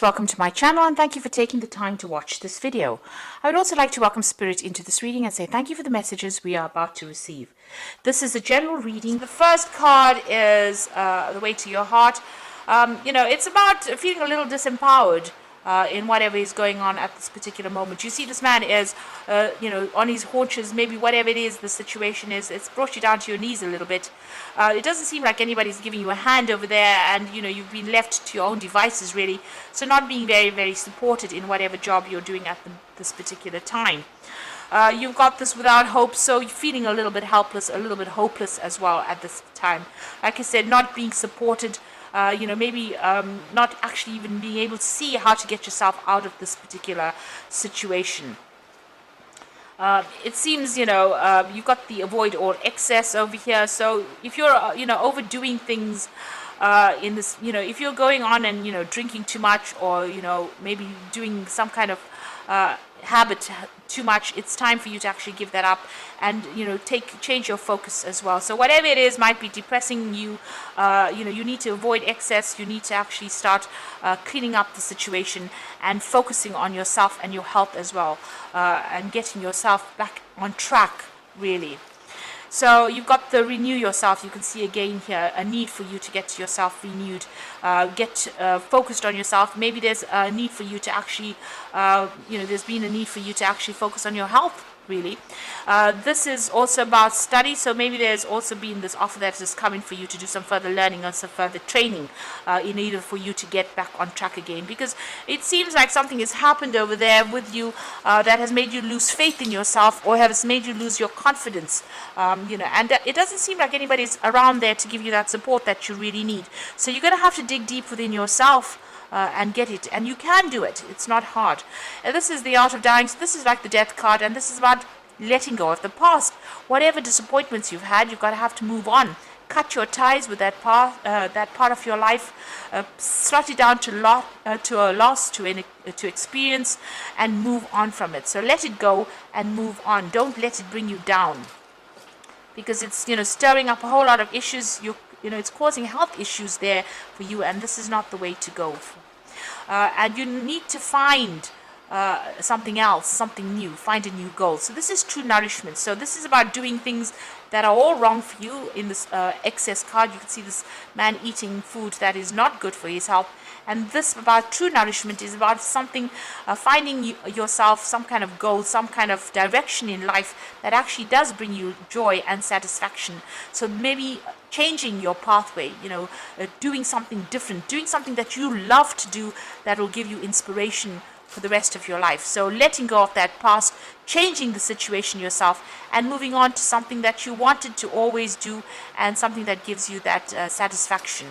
Welcome to my channel and thank you for taking the time to watch this video. I would also like to welcome Spirit into this reading and say thank you for the messages we are about to receive. This is a general reading. The first card is the way to your heart. It's about feeling a little disempowered in whatever is going on at this particular moment. You see this man is, on his haunches, maybe whatever it is the situation is, it's brought you down to your knees a little bit. It doesn't seem like anybody's giving you a hand over there, and you've been left to your own devices really, so not being very, very supported in whatever job you're doing at this particular time. You've got this without hope, so you're feeling a little bit helpless, a little bit hopeless as well at this time. Like I said, not being supported, maybe not actually even being able to see how to get yourself out of this particular situation. It seems, you've got the avoid all excess over here. So if you're, overdoing things in this, if you're going on and, drinking too much or, maybe doing some kind of habit too much, it's time for you to actually give that up and change your focus as well. So whatever it is might be depressing you, you need to avoid excess. You need to actually start cleaning up the situation and focusing on yourself and your health as well, and getting yourself back on track really. So you've got the renew yourself. You can see again here a need for you to get yourself renewed, get focused on yourself. Maybe there's a need for you to actually, there's been a need for you to actually focus on your health really. This is also about study, so maybe there's also been this offer that is coming for you to do some further learning or some further training in order for you to get back on track again, because it seems like something has happened over there with you that has made you lose faith in yourself or has made you lose your confidence, and it doesn't seem like anybody's around there to give you that support that you really need. So you're going to have to dig deep within yourself and get it, and you can do it. It's not hard. And this is the art of dying. So this is like the death card, and this is about letting go of the past. Whatever disappointments you've had, you've got to have to move on. Cut your ties with that part of your life. Slot it down to a loss, to experience, and move on from it. So let it go and move on. Don't let it bring you down, because it's stirring up a whole lot of issues. It's causing health issues there for you, and this is not the way to go. And you need to find something else, something new, find a new goal. So this is true nourishment. So this is about doing things that are all wrong for you. In this excess card, you can see this man eating food that is not good for his health. And this about true nourishment is about something, finding yourself some kind of goal, some kind of direction in life that actually does bring you joy and satisfaction. So maybe changing your pathway, doing something different, doing something that you love to do that will give you inspiration for the rest of your life. So letting go of that past, changing the situation yourself, and moving on to something that you wanted to always do and something that gives you that satisfaction.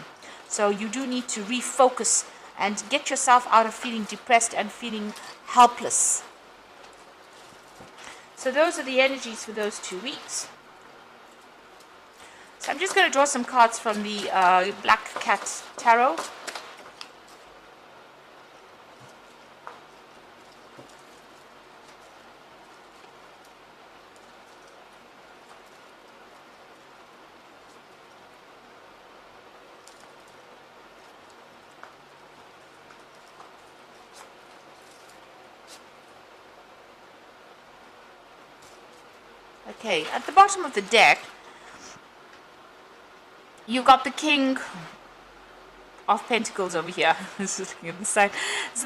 So you do need to refocus and get yourself out of feeling depressed and feeling helpless. So those are the energies for those 2 weeks. So I'm just going to draw some cards from the Black Cat Tarot. Okay, at the bottom of the deck, you've got the King of Pentacles over here. This is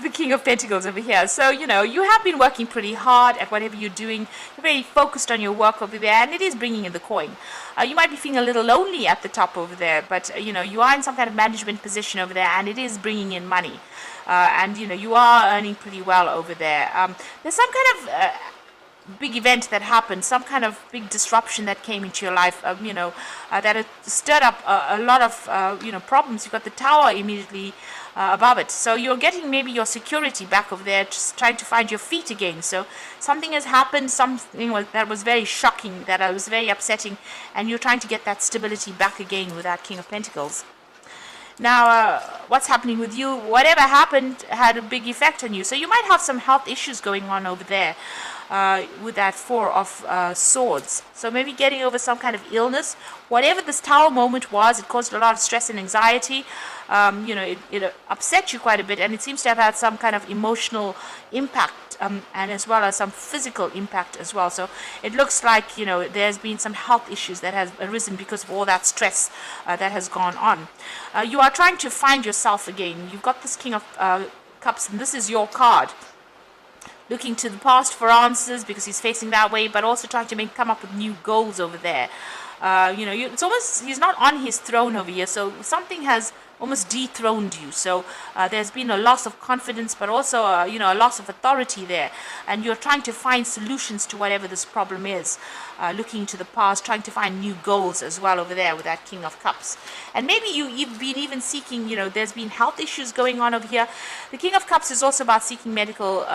the King of Pentacles over here. So, you have been working pretty hard at whatever you're doing. You're very focused on your work over there, and it is bringing in the coin. You might be feeling a little lonely at the top over there, but, you are in some kind of management position over there, and it is bringing in money. And, you are earning pretty well over there. There's some kind of big event that happened, some kind of big disruption that came into your life, that it stirred up a lot of problems. You've got the Tower immediately above it, so you're getting maybe your security back over there, just trying to find your feet again. So something has happened, something that was very shocking, that was very upsetting, and you're trying to get that stability back again with that King of Pentacles. Now, what's happening with you? Whatever happened had a big effect on you. So you might have some health issues going on over there with that Four of Swords. So maybe getting over some kind of illness. Whatever this Tower moment was, it caused a lot of stress and anxiety. it upset you quite a bit, and it seems to have had some kind of emotional impact, and as well as some physical impact as well. So it looks like, there's been some health issues that has arisen because of all that stress that has gone on. You are trying to find yourself again. You've got this King of Cups, and this is your card. Looking to the past for answers because he's facing that way, but also trying to come up with new goals over there. It's almost, he's not on his throne over here, so something has almost dethroned you. So there's been a loss of confidence, but also a loss of authority there, and you're trying to find solutions to whatever this problem is. Looking to the past, trying to find new goals as well over there with that King of Cups. And maybe you've been even seeking, there's been health issues going on over here. The King of Cups is also about seeking medical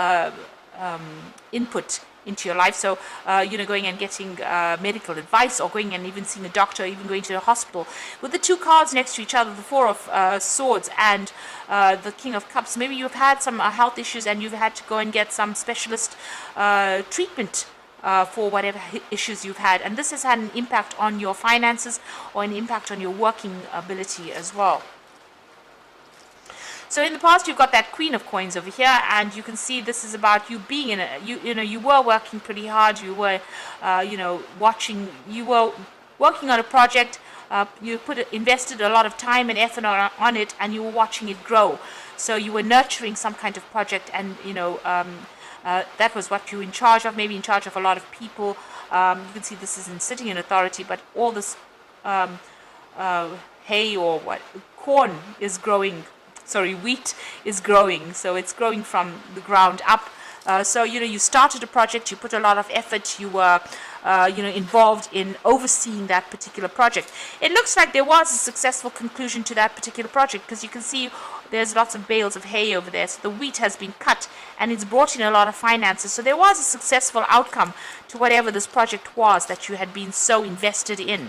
input into your life. So going and getting medical advice, or going and even seeing a doctor, or even going to a hospital. With the two cards next to each other, the Four of Swords and the King of Cups, maybe you've had some health issues and you've had to go and get some specialist treatment for whatever issues you've had, and this has had an impact on your finances or an impact on your working ability as well. So in the past, you've got that Queen of Coins over here, and you can see this is about you being in a, you were working pretty hard. You were, you were working on a project. You invested a lot of time and effort on it, and you were watching it grow. So you were nurturing some kind of project, and that was what you were in charge of. Maybe in charge of a lot of people. You can see this isn't sitting in authority, but all this hay or corn is growing. Sorry, wheat is growing, so it's growing from the ground up. So you started a project, you put a lot of effort, you were involved in overseeing that particular project. It looks like there was a successful conclusion to that particular project, because you can see there's lots of bales of hay over there. So the wheat has been cut, and it's brought in a lot of finances. So there was a successful outcome to whatever this project was that you had been so invested in.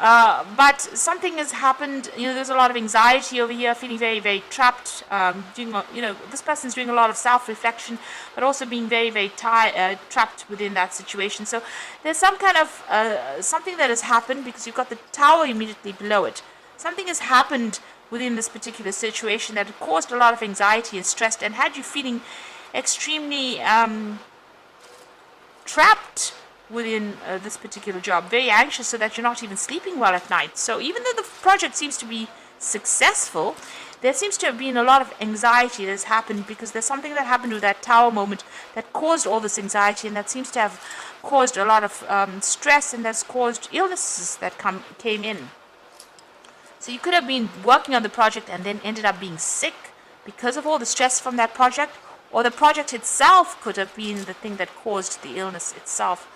But something has happened. There's a lot of anxiety over here, feeling very, very trapped. This person's doing a lot of self-reflection, but also being very, very trapped within that situation. So there's some kind of something that has happened, because you've got the Tower immediately below it. Something has happened within this particular situation that caused a lot of anxiety and stress, and had you feeling extremely trapped within this particular job, very anxious, so that you're not even sleeping well at night. So even though the project seems to be successful, there seems to have been a lot of anxiety that has happened, because there's something that happened with that Tower moment that caused all this anxiety, and that seems to have caused a lot of stress, and that's caused illnesses that came in. So you could have been working on the project and then ended up being sick because of all the stress from that project, or the project itself could have been the thing that caused the illness itself.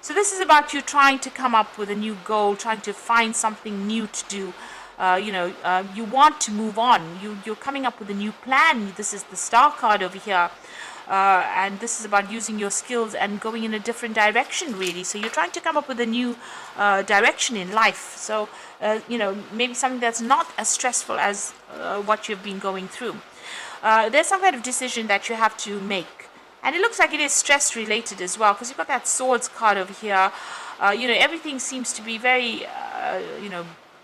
So this is about you trying to come up with a new goal, trying to find something new to do. You want to move on. You're coming up with a new plan. This is the Star card over here. And this is about using your skills and going in a different direction, really. So you're trying to come up with a new direction in life. So, maybe something that's not as stressful as what you've been going through. There's some kind of decision that you have to make. And it looks like it is stress related as well, because you've got that Swords card over here. Everything seems to be very,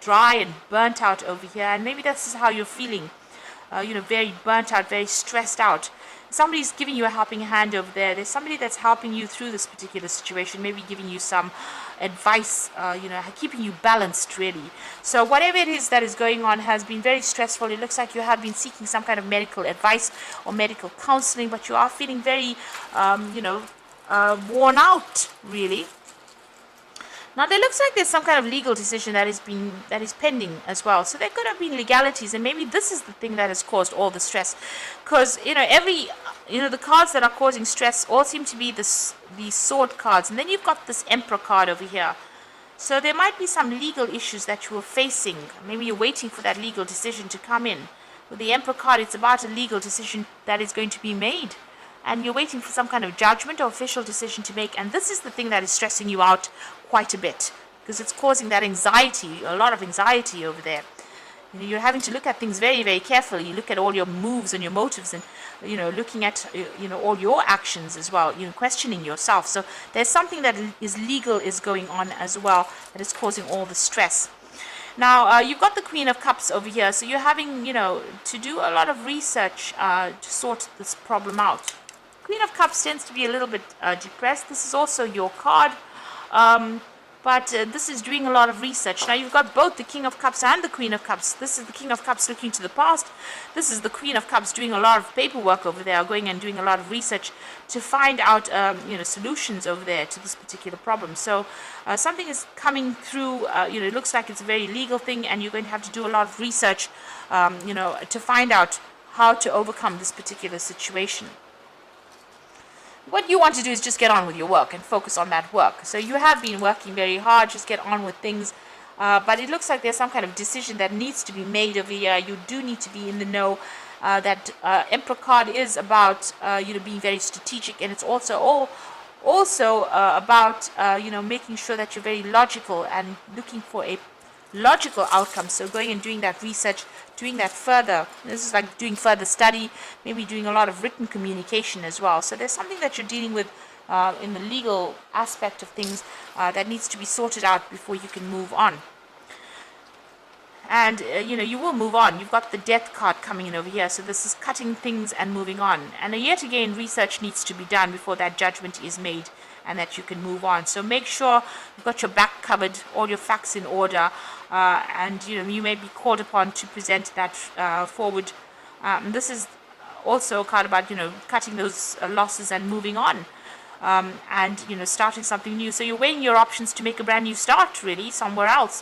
dry and burnt out over here. And maybe this is how you're feeling, very burnt out, very stressed out. Somebody's giving you a helping hand over there. There's somebody that's helping you through this particular situation, maybe giving you some advice, keeping you balanced, really. So whatever it is that is going on has been very stressful. It looks like you have been seeking some kind of medical advice or medical counseling, but you are feeling very, worn out, really. Now, there looks like there's some kind of legal decision that is pending as well. So there could have been legalities, and maybe this is the thing that has caused all the stress. Because, the cards that are causing stress all seem to be the sword cards. And then you've got this Emperor card over here. So there might be some legal issues that you are facing. Maybe you're waiting for that legal decision to come in. With the Emperor card, it's about a legal decision that is going to be made. And you're waiting for some kind of judgment or official decision to make. And this is the thing that is stressing you out quite a bit, because it's causing that anxiety, a lot of anxiety over there. You're having to look at things very, very carefully. You look at all your moves and your motives, and looking at all your actions as well, questioning yourself. So there's something that is legal is going on as well that is causing all the stress. Now, you've got the Queen of Cups over here, so you're having, to do a lot of research to sort this problem out. Queen of Cups tends to be a little bit depressed. This is also your card. But this is doing a lot of research. Now you've got both the King of Cups and the Queen of Cups. This is the King of Cups looking to the past. This is the Queen of Cups doing a lot of paperwork over there, going and doing a lot of research to find out, solutions over there to this particular problem. So something is coming through. It looks like it's a very legal thing, and you're going to have to do a lot of research, to find out how to overcome this particular situation. What you want to do is just get on with your work and focus on that work. So you have been working very hard, just get on with things. But it looks like there's some kind of decision that needs to be made over here. You do need to be in the know. That Emperor card is about, being very strategic. And it's also about, making sure that you're very logical and looking for a logical outcome. So going and doing that research, doing that further. This is like doing further study, maybe doing a lot of written communication as well. So there's something that you're dealing with in the legal aspect of things that needs to be sorted out before you can move on. And, you will move on. You've got the Death card coming in over here. So this is cutting things and moving on. And yet again, research needs to be done before that judgment is made and that you can move on. So make sure you've got your back covered, all your facts in order, and you may be called upon to present that forward. This is also a card about cutting those losses and moving on, and starting something new. So you're weighing your options to make a brand new start, really, somewhere else.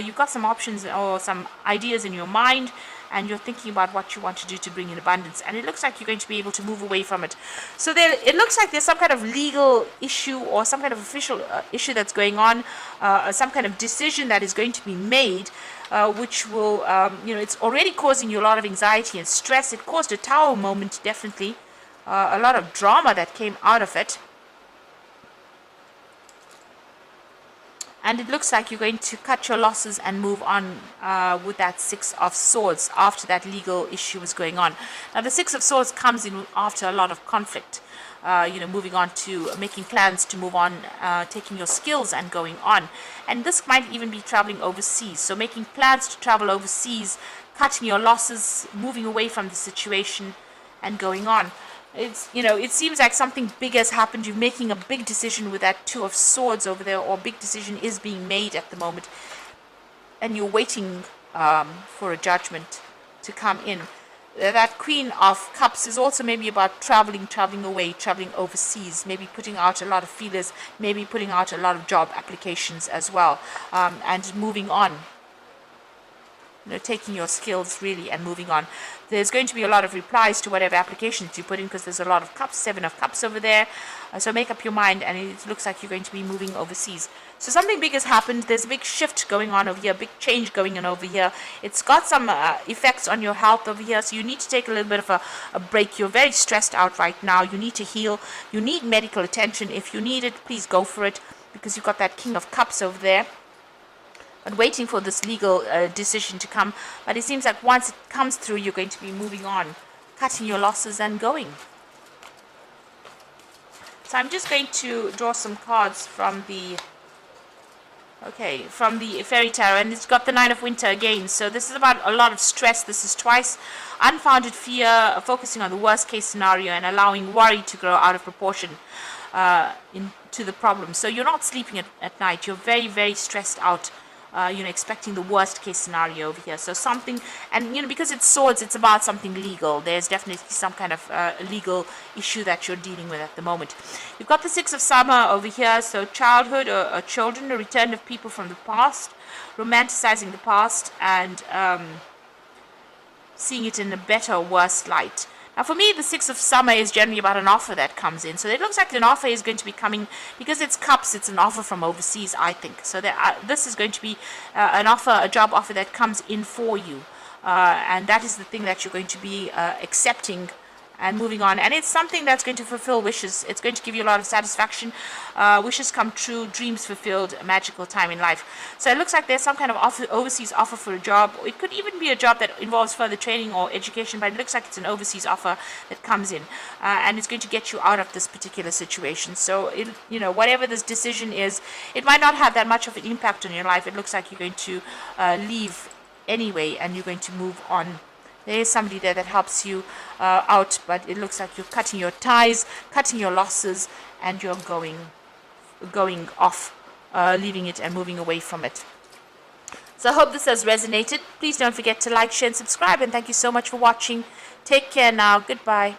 You've got some options or some ideas in your mind, and you're thinking about what you want to do to bring in abundance, and it looks like you're going to be able to move away from it. So it looks like there's some kind of legal issue or some kind of official issue that's going on, some kind of decision that is going to be made, which will, it's already causing you a lot of anxiety and stress. It caused a Tower moment, definitely, a lot of drama that came out of it. And it looks like you're going to cut your losses and move on with that Six of Swords after that legal issue is going on. Now, the Six of Swords comes in after a lot of conflict, moving on to making plans to move on, taking your skills and going on. And this might even be traveling overseas. So making plans to travel overseas, cutting your losses, moving away from the situation and going on. It's, it seems like something big has happened. You're making a big decision with that Two of Swords over there, or a big decision is being made at the moment. And you're waiting for a judgment to come in. That Queen of Cups is also maybe about traveling away, traveling overseas, maybe putting out a lot of feelers, maybe putting out a lot of job applications as well, and moving on. Taking your skills really and moving on. There's going to be a lot of replies to whatever applications you put in, because there's a lot of cups, Seven of Cups over there. So make up your mind, and it looks like you're going to be moving overseas. So something big has happened. There's a big shift going on over here, big change going on over here. It's got some effects on your health over here, so you need to take a little bit of a break. You're very stressed out right now. You need to heal. You need medical attention. If you need it, please go for it, because you've got that King of Cups over there. But waiting for this legal decision to come. But it seems like once it comes through, you're going to be moving on, cutting your losses and going. So I'm just going to draw some cards from the Fairy Tarot, and it's got the Nine of Winter again. So this is about a lot of stress. This is twice unfounded fear, focusing on the worst case scenario and allowing worry to grow out of proportion into the problem. So you're not sleeping at night. You're very, very stressed out. Expecting the worst case scenario over here. So something, and because it's swords, it's about something legal. There's definitely some kind of legal issue that you're dealing with at the moment. You've got the Six of Summer over here. So childhood or children, a return of people from the past, romanticizing the past, and seeing it in a better or worse light. Now, for me, the Six of Summer is generally about an offer that comes in. So it looks like an offer is going to be coming, because it's cups, it's an offer from overseas, I think. So this is going to be an offer, a job offer that comes in for you. And that is the thing that you're going to be accepting and moving on. And it's something that's going to fulfill wishes. It's going to give you a lot of satisfaction. Wishes come true, dreams fulfilled, a magical time in life. So it looks like there's some kind of overseas offer for a job. It could even be a job that involves further training or education, but it looks like it's an overseas offer that comes in, and it's going to get you out of this particular situation. So whatever this decision is, it might not have that much of an impact on your life. It looks like you're going to leave anyway, and you're going to move on. There is somebody there that helps you out, but it looks like you're cutting your ties, cutting your losses, and you're going off, leaving it and moving away from it. So I hope this has resonated. Please don't forget to like, share, and subscribe, and thank you so much for watching. Take care now. Goodbye.